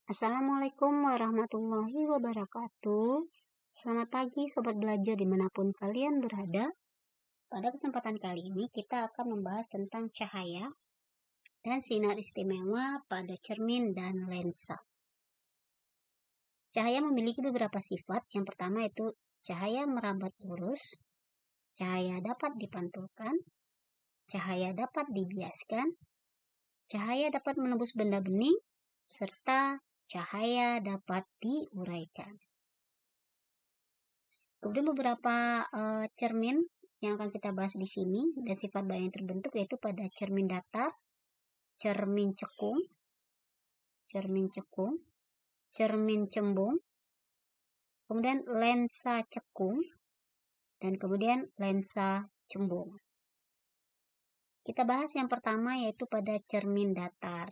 Assalamualaikum warahmatullahi wabarakatuh. Selamat pagi Sobat Belajar dimanapun kalian berada. Pada kesempatan kali ini kita akan membahas tentang cahaya dan sinar istimewa pada cermin dan lensa. Cahaya memiliki beberapa sifat. Yang pertama itu cahaya merambat lurus, cahaya dapat dipantulkan, cahaya dapat dibiaskan, cahaya dapat menembus benda bening, serta cahaya dapat diuraikan. Kemudian beberapa cermin yang akan kita bahas di sini dan sifat yang terbentuk yaitu pada cermin datar, cermin cekung, cermin cembung, kemudian lensa cekung, dan kemudian lensa cembung. Kita bahas yang pertama yaitu pada cermin datar.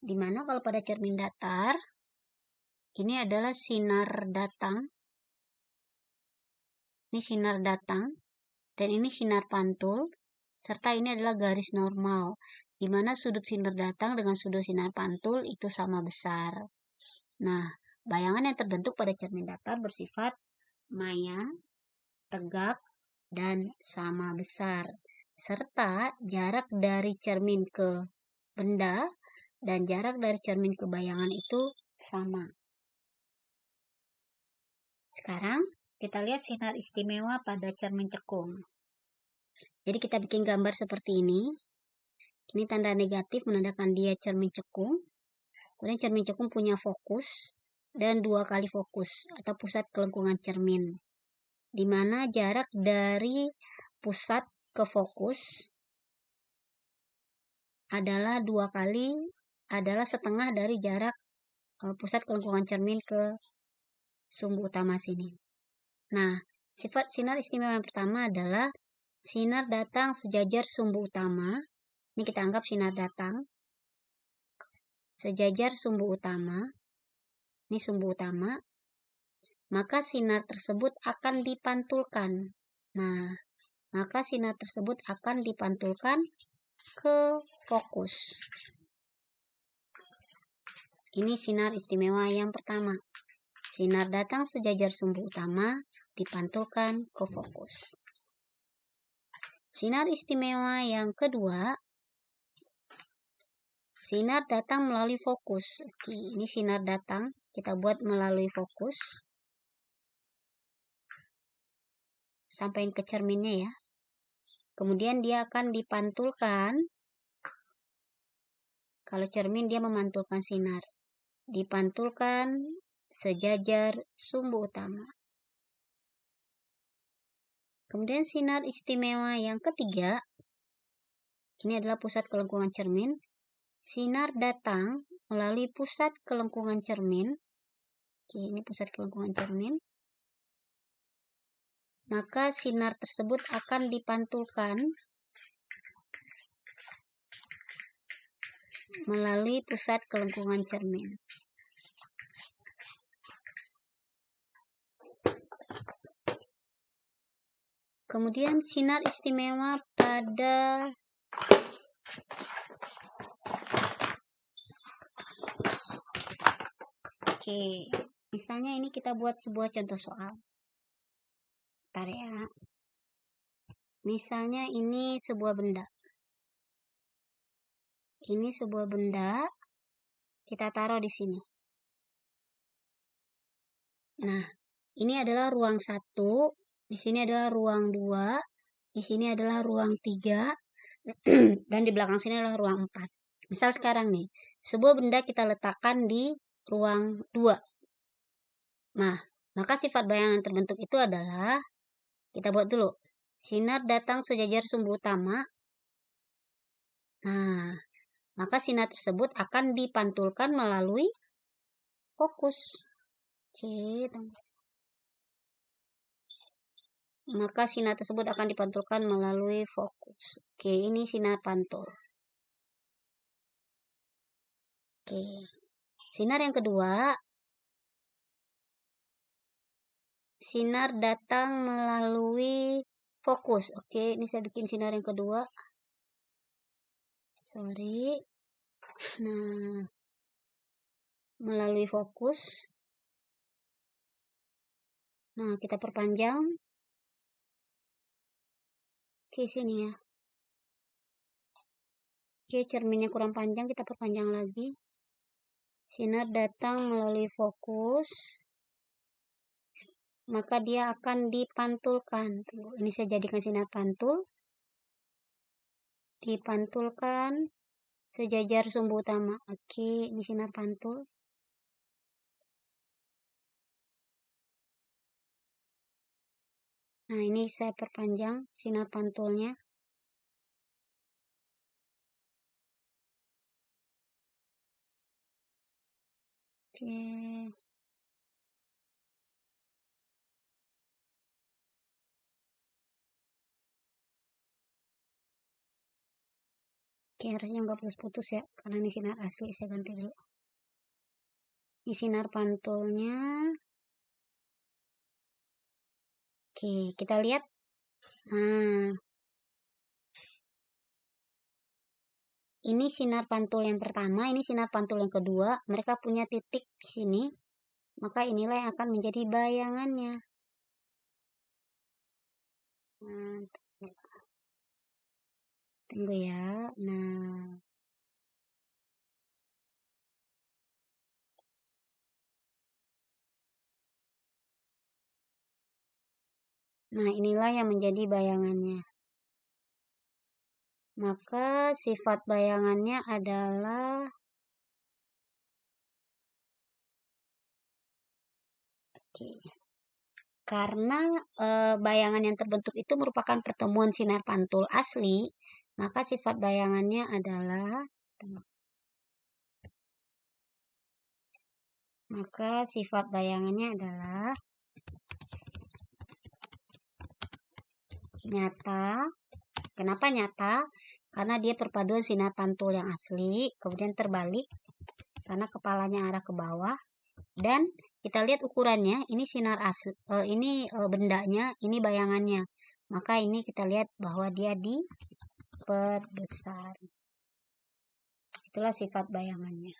Dimana kalau pada cermin datar ini adalah sinar datang. Ini sinar datang dan ini sinar pantul, serta ini adalah garis normal, di mana sudut sinar datang dengan sudut sinar pantul itu sama besar. Nah, bayangan yang terbentuk pada cermin datar bersifat maya, tegak, dan sama besar, serta jarak dari cermin ke benda dan jarak dari cermin ke bayangan itu sama. Sekarang kita lihat sinar istimewa pada cermin cekung. Jadi kita bikin gambar seperti ini. Ini tanda negatif menandakan dia cermin cekung. Kemudian cermin cekung punya fokus dan 2 kali fokus atau pusat kelengkungan cermin. Di mana jarak dari pusat ke fokus adalah 2 kali, adalah setengah dari jarak pusat kelengkungan cermin ke sumbu utama sini. Nah, sifat sinar istimewa yang pertama adalah sinar datang sejajar sumbu utama. Ini kita anggap sinar datang sejajar sumbu utama. Ini sumbu utama. Maka sinar tersebut akan dipantulkan. Nah, maka sinar tersebut akan dipantulkan ke fokus. Ini sinar istimewa yang pertama. Sinar datang sejajar sumbu utama dipantulkan ke fokus. Sinar istimewa yang kedua, sinar datang melalui fokus. Oke, ini sinar datang kita buat melalui fokus. Sampaikan ke cerminnya ya. Kemudian dia akan dipantulkan. Kalau cermin dia memantulkan sinar. Dipantulkan sejajar sumbu utama. Kemudian sinar istimewa yang ketiga, ini adalah pusat kelengkungan cermin. Sinar datang melalui pusat kelengkungan cermin. Oke, ini pusat kelengkungan cermin. Maka sinar tersebut akan dipantulkan melalui pusat kelengkungan cermin. Kemudian sinar istimewa pada misalnya ini kita buat sebuah contoh soal. Bentar ya. Misalnya ini sebuah benda. Ini sebuah benda, kita taruh di sini. Nah, ini adalah ruang 1, di sini adalah ruang 2, di sini adalah ruang 3, dan di belakang sini adalah ruang 4. Misal sekarang nih, sebuah benda kita letakkan di ruang 2. Nah, maka sifat bayangan terbentuk itu adalah, kita buat dulu, sinar datang sejajar sumbu utama. Nah, maka sinar tersebut akan dipantulkan melalui fokus. Maka sinar tersebut akan dipantulkan melalui fokus. Oke, ini sinar pantul. Oke. Sinar yang kedua, sinar datang melalui fokus. Oke, ini saya bikin sinar yang kedua. Sorry. Nah, melalui fokus. Nah, kita perpanjang. Oke, sini ya. Oke, cerminnya kurang panjang, kita perpanjang lagi. Sinar datang melalui fokus, maka dia akan dipantulkan. Tunggu, ini saya jadikan sinar pantul. Dipantulkan sejajar sumbu utama. Oke, ini sinar pantul. Nah, ini saya perpanjang sinar pantulnya. Oke. Oke, harusnya nggak putus-putus ya, karena ini sinar asli. Saya ganti dulu. Ini sinar pantulnya. Oke, kita lihat. Nah, ini sinar pantul yang pertama, ini sinar pantul yang kedua. Mereka punya titik di sini. Maka inilah yang akan menjadi bayangannya. Nah, tunggu ya. Nah, inilah yang menjadi bayangannya. Maka sifat bayangannya adalah karena bayangan yang terbentuk itu merupakan pertemuan sinar pantul asli, maka sifat bayangannya adalah nyata. Kenapa nyata? Karena dia perpaduan sinar pantul yang asli, kemudian terbalik karena kepalanya arah ke bawah. Dan kita lihat ukurannya, ini sinar asli, ini bendanya, ini bayangannya. Maka ini kita lihat bahwa dia diperbesar. Itulah sifat bayangannya.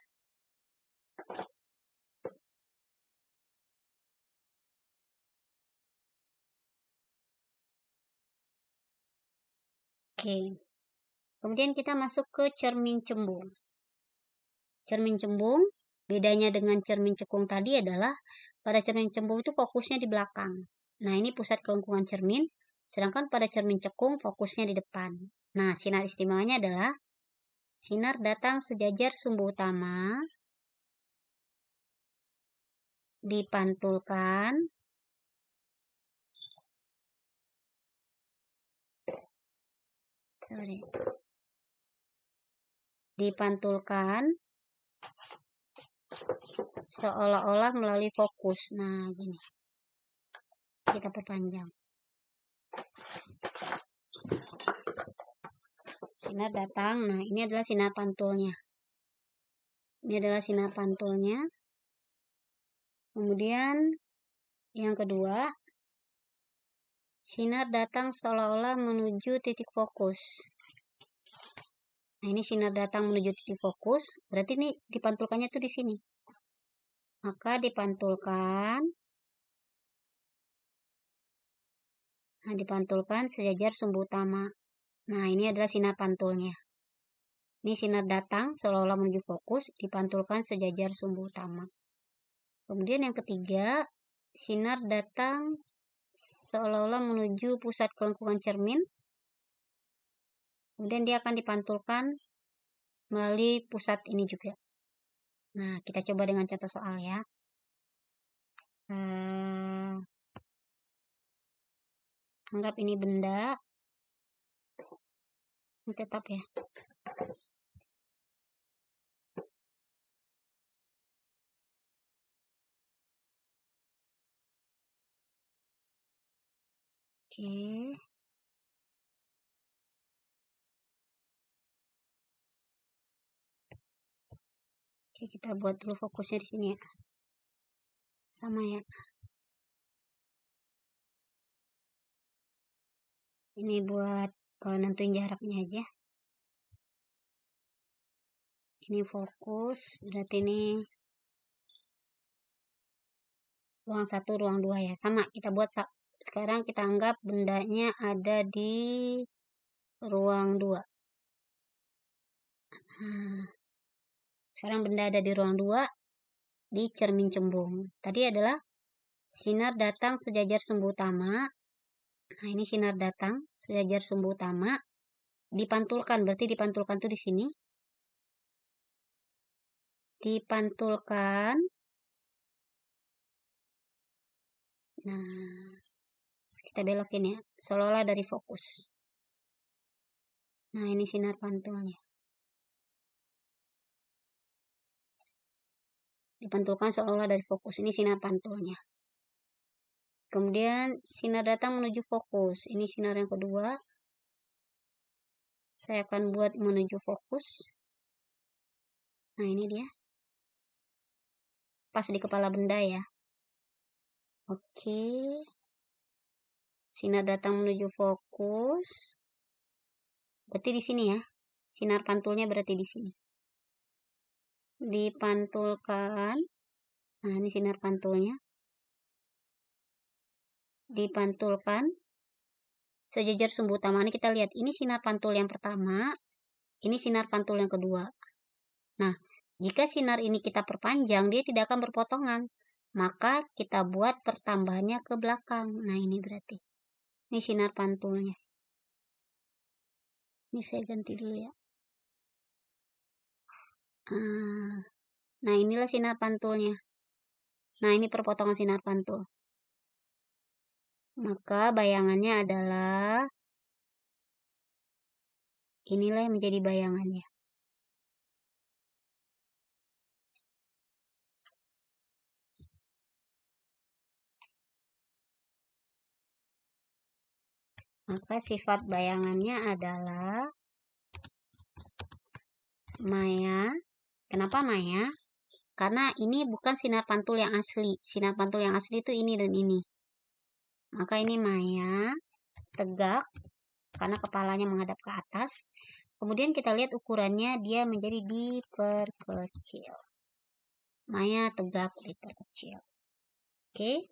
Oke. Kemudian kita masuk ke cermin cembung. Cermin cembung, bedanya dengan cermin cekung tadi adalah pada cermin cembung itu fokusnya di belakang. Nah, ini pusat kelengkungan cermin, sedangkan pada cermin cekung fokusnya di depan. Nah, sinar istimewanya adalah sinar datang sejajar sumbu utama, dipantulkan, seolah-olah melalui fokus. Nah, gini. Kita perpanjang. Sinar datang. Nah, ini adalah sinar pantulnya. Kemudian yang kedua, sinar datang seolah-olah menuju titik fokus. Nah, ini sinar datang menuju titik fokus, berarti ini dipantulkannya tuh di sini. Maka dipantulkan sejajar sumbu utama. Nah, ini adalah sinar pantulnya. Ini sinar datang seolah-olah menuju fokus, dipantulkan sejajar sumbu utama. Kemudian yang ketiga, sinar datang seolah-olah menuju pusat kelengkungan cermin. Kemudian dia akan dipantulkan melalui pusat ini juga. Nah, kita coba dengan contoh soal ya. Anggap ini benda. Ini tetap ya. Oke. Oke, kita buat dulu fokusnya di sini ya. Sama ya. Ini buat nentuin jaraknya aja. Ini fokus, berarti ini ruang 1, ruang 2 ya. Sama, kita buat sekarang kita anggap bendanya ada di ruang 2. Nah, sekarang benda ada di ruang 2 di cermin cembung. Tadi adalah sinar datang sejajar sumbu utama. Nah, ini sinar datang sejajar sumbu utama dipantulkan, berarti dipantulkan tuh di sini. Dipantulkan. Nah, kita belokin ya, seolah-olah dari fokus. Nah, ini sinar pantulnya. Dipantulkan seolah-olah dari fokus. Ini sinar pantulnya. Kemudian sinar datang menuju fokus. Ini sinar yang kedua. Saya akan buat menuju fokus. Nah, ini dia. Pas di kepala benda ya. Oke. Sinar datang menuju fokus. Berarti di sini ya. Sinar pantulnya berarti di sini. Dipantulkan. Nah, ini sinar pantulnya. Dipantulkan sejajar sumbu utama. Ini kita lihat, ini sinar pantul yang pertama, ini sinar pantul yang kedua. Nah, jika sinar ini kita perpanjang, dia tidak akan berpotongan. Maka kita buat pertambahannya ke belakang. Nah, ini berarti. Ini sinar pantulnya. Ini saya ganti dulu ya. Nah, inilah sinar pantulnya. Nah, ini perpotongan sinar pantul. Maka bayangannya adalah inilah yang menjadi bayangannya. Maka sifat bayangannya adalah maya. Kenapa maya? Karena ini bukan sinar pantul yang asli. Sinar pantul yang asli itu ini dan ini. Maka ini maya, tegak, karena kepalanya menghadap ke atas. Kemudian kita lihat ukurannya, dia menjadi diperkecil. Maya, tegak, diperkecil. Oke,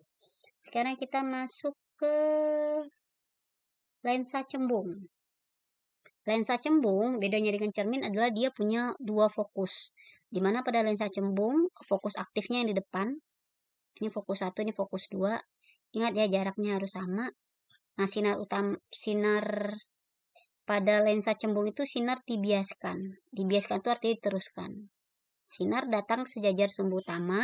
sekarang kita masuk ke lensa cembung. Lensa cembung, bedanya dengan cermin adalah dia punya dua fokus. Dimana pada lensa cembung, fokus aktifnya yang di depan. Ini fokus 1, ini fokus 2. Ingat ya, jaraknya harus sama. Nah, sinar pada lensa cembung itu sinar dibiaskan. Dibiaskan itu artinya diteruskan. Sinar datang sejajar sumbu utama,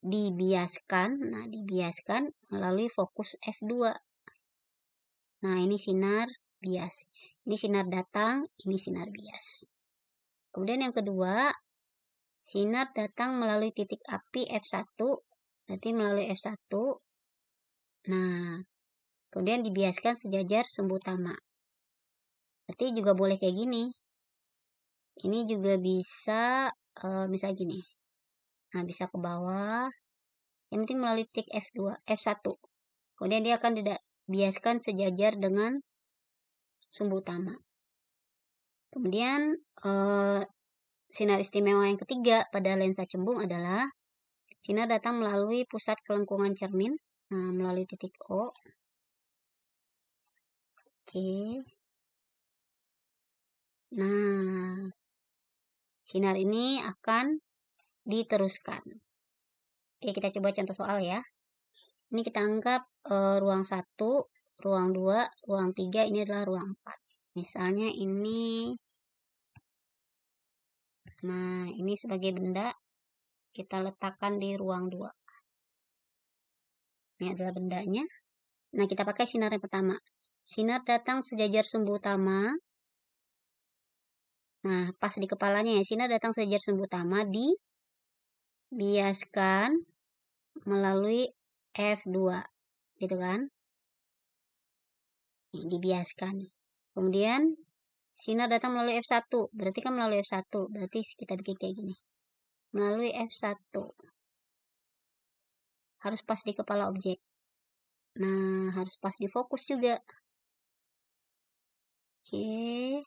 dibiaskan. Nah, dibiaskan melalui fokus F2. Nah, ini sinar bias. Ini sinar datang, ini sinar bias. Kemudian yang kedua, sinar datang melalui titik api F1, berarti melalui F1. Nah, kemudian dibiaskan sejajar sumbu utama. Berarti juga boleh kayak gini. Ini juga bisa gini. Nah, bisa ke bawah. Yang penting melalui titik F1. Kemudian dia akan dibiaskan sejajar dengan sumbu utama. Kemudian sinar istimewa yang ketiga pada lensa cembung adalah sinar datang melalui pusat kelengkungan cermin. Nah, melalui titik O. Oke. Nah, sinar ini akan diteruskan. Oke, kita coba contoh soal ya. Ini kita anggap ruang 1, ruang 2, ruang 3, ini adalah ruang 4. Misalnya ini, nah ini sebagai benda, kita letakkan di ruang 2. Ini adalah bendanya. Nah, kita pakai sinar yang pertama. Sinar datang sejajar sumbu utama. Nah, pas di kepalanya ya, sinar datang sejajar sumbu utama, dibiaskan melalui F2. Gitu kan? Nih, dibiaskan. Kemudian sinar datang melalui F1. Berarti kan melalui F1. Berarti kita bikin kayak gini. Melalui F1. Harus pas di kepala objek. Nah, harus pas di fokus juga. Oke.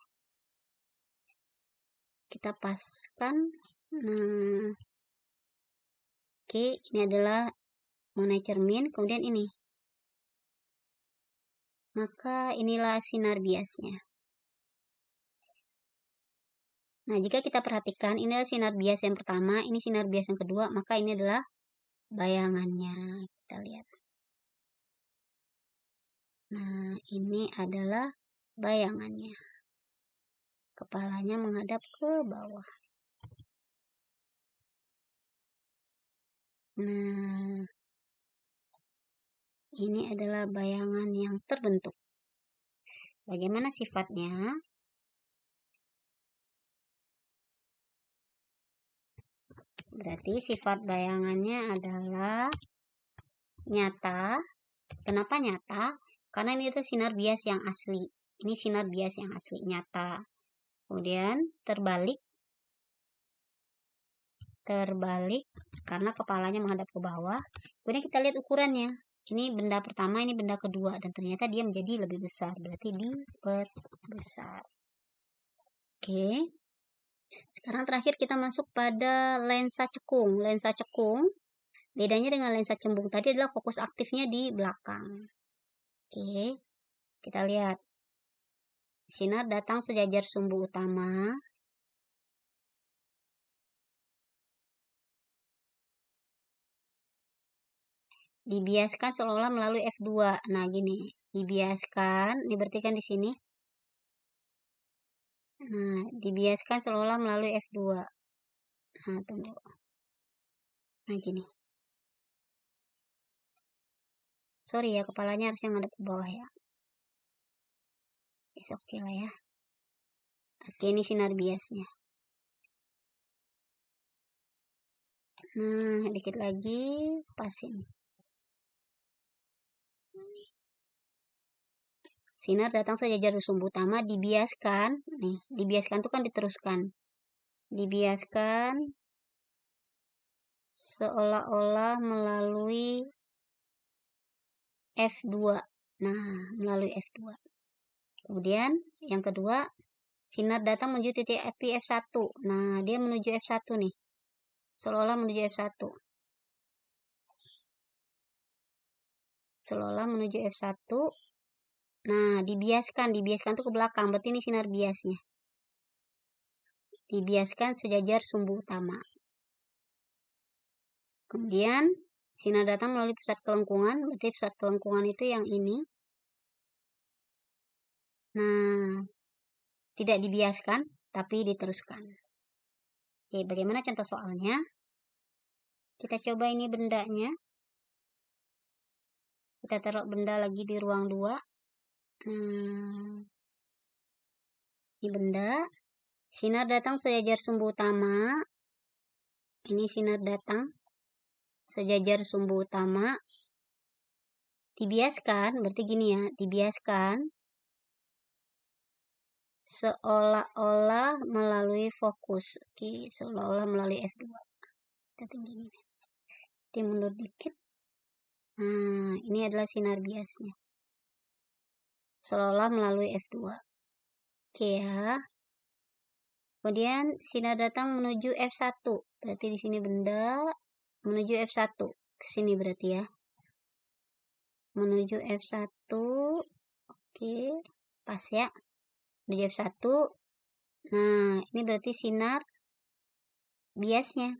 Kita paskan. Nah. Oke, ini adalah mengenai cermin, kemudian ini. Maka inilah sinar biasnya. Nah, jika kita perhatikan, ini adalah sinar bias yang pertama, ini sinar bias yang kedua, maka ini adalah bayangannya. Kita lihat. Nah, ini adalah bayangannya. Kepalanya menghadap ke bawah. Nah, ini adalah bayangan yang terbentuk. Bagaimana sifatnya? Berarti sifat bayangannya adalah nyata. Kenapa nyata? Karena ini adalah sinar bias yang asli. Ini sinar bias yang asli, nyata. Kemudian terbalik karena kepalanya menghadap ke bawah. Kemudian kita lihat ukurannya. Ini benda pertama, ini benda kedua, dan ternyata dia menjadi lebih besar. Berarti diperbesar. Oke. Sekarang terakhir kita masuk pada lensa cekung. Lensa cekung, bedanya dengan lensa cembung tadi adalah fokus aktifnya di belakang. Oke. Kita lihat. Sinar datang sejajar sumbu utama. Dibiaskan seolah-olah melalui F2. Nah, gini. Dibiaskan, ini berarti kan di sini. Nah, dibiaskan seolah-olah melalui F2. Nah, tunggu. Nah, gini. Sorry ya, kepalanya harusnya ngadep ke bawah ya. Is oke lah ya. Oke, ini sinar biasnya. Nah, dikit lagi, pasin. Sinar datang sejajar sumbu utama, dibiaskan. Nih, dibiaskan itu kan diteruskan. Dibiaskan seolah-olah melalui F2. Nah, melalui F2. Kemudian, yang kedua, sinar datang menuju titik api F1. Nah, dia menuju F1 nih. Seolah-olah menuju F1. Seolah-olah menuju F1. Nah, dibiaskan itu ke belakang. Berarti ini sinar biasnya. Dibiaskan sejajar sumbu utama. Kemudian, sinar datang melalui pusat kelengkungan. Berarti pusat kelengkungan itu yang ini. Nah, tidak dibiaskan, tapi diteruskan. Oke, bagaimana contoh soalnya? Kita coba ini bendanya. Kita taruh benda lagi di ruang 2. Ini benda. Sinar datang sejajar sumbu utama. Ini sinar datang sejajar sumbu utama. Dibiaskan, berarti gini ya, dibiaskan seolah-olah melalui fokus. Oke, seolah-olah melalui F2. Kita tinggi gini. Kita mundur dikit. Nah, ini adalah sinar biasnya. Seolah-olah melalui F2. Oke ya. Kemudian sinar datang menuju F1. Berarti di sini benda menuju F1. Ke sini berarti ya. Menuju F1. Oke, pas ya. Menuju F1. Nah, ini berarti sinar biasnya.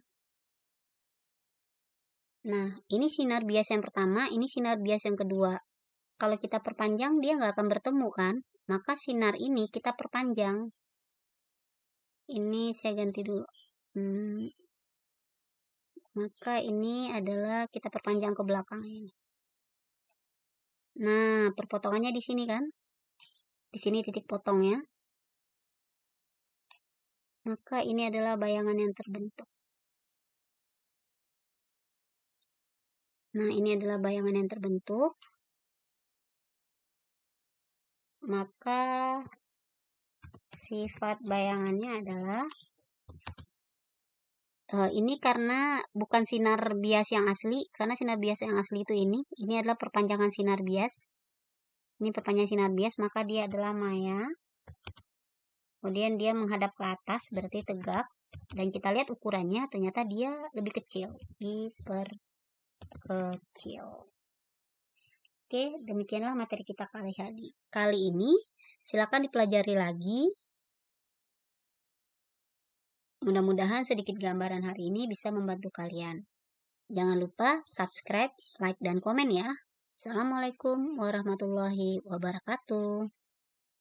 Nah, ini sinar bias yang pertama, ini sinar bias yang kedua. Kalau kita perpanjang, dia nggak akan bertemu kan? Maka sinar ini kita perpanjang. Ini saya ganti dulu. Maka ini adalah kita perpanjang ke belakang ini. Nah, perpotongannya di sini kan? Di sini titik potongnya. Maka ini adalah bayangan yang terbentuk. Nah, ini adalah bayangan yang terbentuk. Maka sifat bayangannya adalah ini karena bukan sinar bias yang asli, karena sinar bias yang asli itu ini adalah perpanjangan sinar bias. Ini perpanjangan sinar bias, maka dia adalah maya. Kemudian dia menghadap ke atas, berarti tegak. Dan kita lihat ukurannya, ternyata dia lebih kecil. kecil. Oke, demikianlah materi kita kali ini. Silakan dipelajari lagi. Mudah-mudahan sedikit gambaran hari ini bisa membantu kalian. Jangan lupa subscribe, like, dan komen ya. Assalamualaikum warahmatullahi wabarakatuh.